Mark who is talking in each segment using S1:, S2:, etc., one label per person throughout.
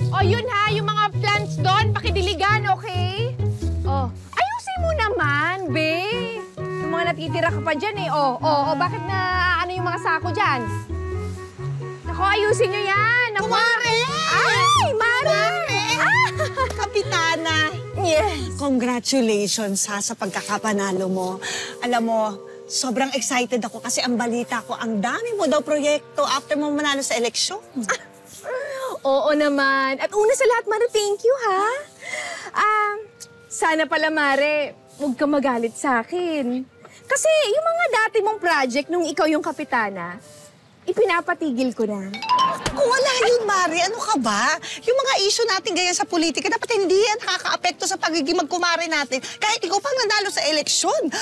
S1: O, yun ha, yung mga plants doon, pakidiligan, okay? O, ayusin mo naman, be. Yung mga natitira ka pa dyan eh. O, bakit na ano yung mga sako dyan? Naku, ayusin nyo yan. Naku.
S2: Mare!
S1: Ay, Mare!
S2: Ah! Kapitana!
S1: Yes.
S2: Congratulations ha sa pagkakapanalo mo. Alam mo, sobrang excited ako kasi ang balita ko, ang dami mo daw proyekto after mo manalo sa eleksyon.
S1: Oo naman. At una sa lahat, Mare, thank you, ha? Sana pala, Mare, huwag ka magalit sa akin. Kasi yung mga dati mong project nung ikaw yung kapitana, ipinapatigil ko na.
S2: Wala yun, Mari. Ano ka ba? Yung mga issue natin ganyan sa politika, dapat hindi yan nakaka-apekto sa pagiging magkumare natin. Kahit ikaw pang nanalo sa eleksyon.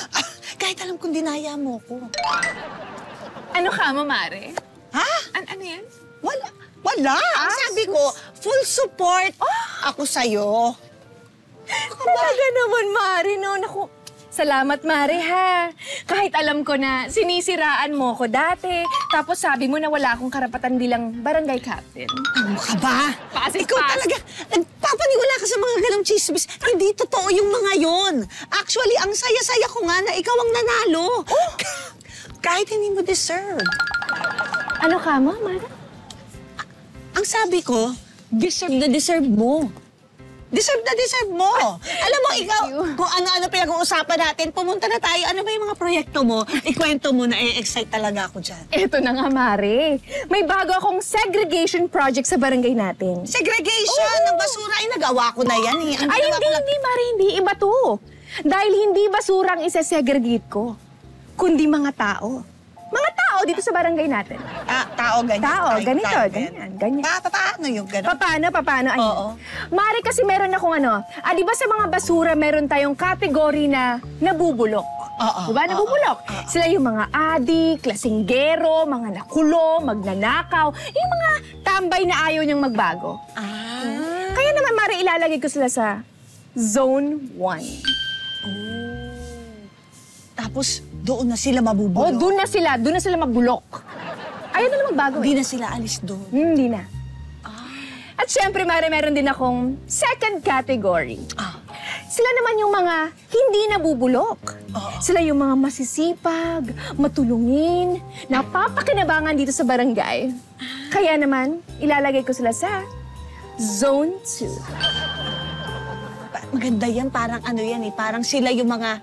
S2: Kahit alam kong dinaya mo ko.
S1: Ano ka mo, Mare?
S2: Ha?
S1: Ano yan?
S2: Wala. Wala. Ang sabi ko, full support ako sa'yo.
S1: Talaga naman, Mare, no? Naku, salamat, Mare, ha? Kahit alam ko na sinisiraan mo ko dati, tapos sabi mo na wala akong karapatan bilang barangay captain.
S2: Ano ka ba?
S1: Pasis,
S2: Ikaw talaga, nagpapaniwala ka sa mga ganong chismis. Hindi totoo yung mga yon. Actually, ang saya-saya ko nga na ikaw ang nanalo. Kahit hindi mo deserve.
S1: Ano ka mo, Mare?
S2: Ang sabi ko, deserve na deserve mo. Deserve na deserve mo. Alam mo, ikaw, kung ano-ano pinag-uusapan natin, pumunta na tayo. Ano ba yung mga proyekto mo? Ikwento mo na, excite talaga ako dyan.
S1: Eto na nga, Mare. May bago akong segregation project sa barangay natin.
S2: Segregation ng basura, ay nagawa ko na yan. Eh.
S1: Ay, hindi, Mare, hindi. Iba to. Dahil hindi basura ang isa-segregate ko, kundi mga tao. Mga tao dito sa barangay natin.
S2: Tao, ganyan.
S1: Tao, ganito, ganyan.
S2: Paano yung gano'n?
S1: Paano? Ano?
S2: Oo.
S1: Mare, kasi meron akong di ba sa mga basura meron tayong kategory na nabubulok?
S2: Oo.
S1: Diba? Nabubulok. Sila yung mga adik, lasinggero, mga nakulong, magnanakaw, yung mga tambay na ayaw niyang magbago. Kaya naman, Mare, ilalagay ko sila sa Zone 1.
S2: Tapos, doon na sila mabubulok?
S1: Doon na sila mabulok. Ayaw na magbago.
S2: Hindi na sila alis doon?
S1: Hindi na. At syempre, Mare, meron din akong second category. Sila naman yung mga hindi nabubulok. Sila yung mga masisipag, matulungin, napapakinabangan dito sa barangay. Kaya naman, ilalagay ko sila sa Zone 2.
S2: Maganda yan, parang ano yan eh, parang sila yung mga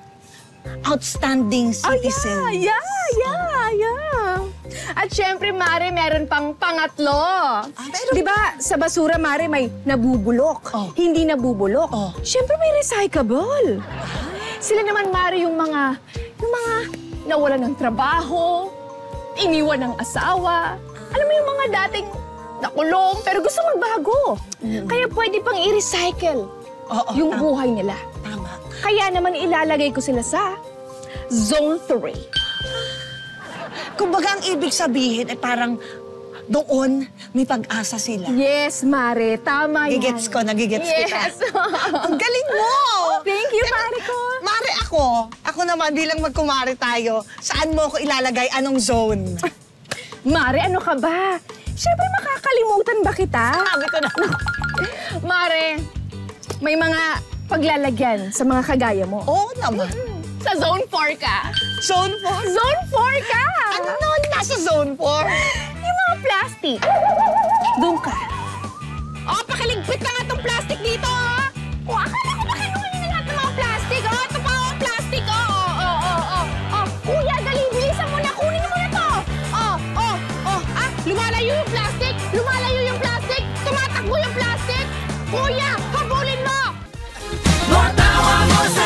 S2: outstanding citizen.
S1: Yeah. At syempre, Mare, meron pang pangatlo.
S2: Meron?
S1: Di ba, sa basura, Mare, may nabubulok, hindi nabubulok. Syempre, may recyclable. Sila naman, Mare, yung mga nawalan ng trabaho, iniwan ng asawa. Alam mo yung mga dating nakulong, pero gusto magbago. Kaya pwede pang i-recycle yung buhay nila.
S2: Tama.
S1: Kaya naman ilalagay ko sila sa Zone 3.
S2: Kumbaga, ang ibig sabihin ay parang doon may pag-asa sila.
S1: Yes, Mare. Tama yan.
S2: Nagigets kita. Ang galing mo!
S1: Thank you, Mare ko.
S2: Mare, ako naman bilang magkumare tayo, saan mo ako ilalagay? Anong zone?
S1: Mare, ano ka ba? Siyempre, makakalimutan ba kita?
S2: Sabi ko na.
S1: Mare, may mga paglalagyan sa mga kagaya mo.
S2: Oo naman.
S1: Sa Zone 4 ka.
S2: Zone 4?
S1: Zone 4 ka!
S2: Ano nasa Zone 4?
S1: Yung mga plastic. Doon ka. Pakiligpit na nga itong plastic dito, ha? Akala ko ba kinuha niyo na lahat ng mga plastic? Ito pa, plastic, Kuya, dali, bilisan mo na. Kunin mo na to. Lumalayo yung plastic. Tumatakbo yung plastic. Kuya, habulin mo!
S3: Matawa mo sa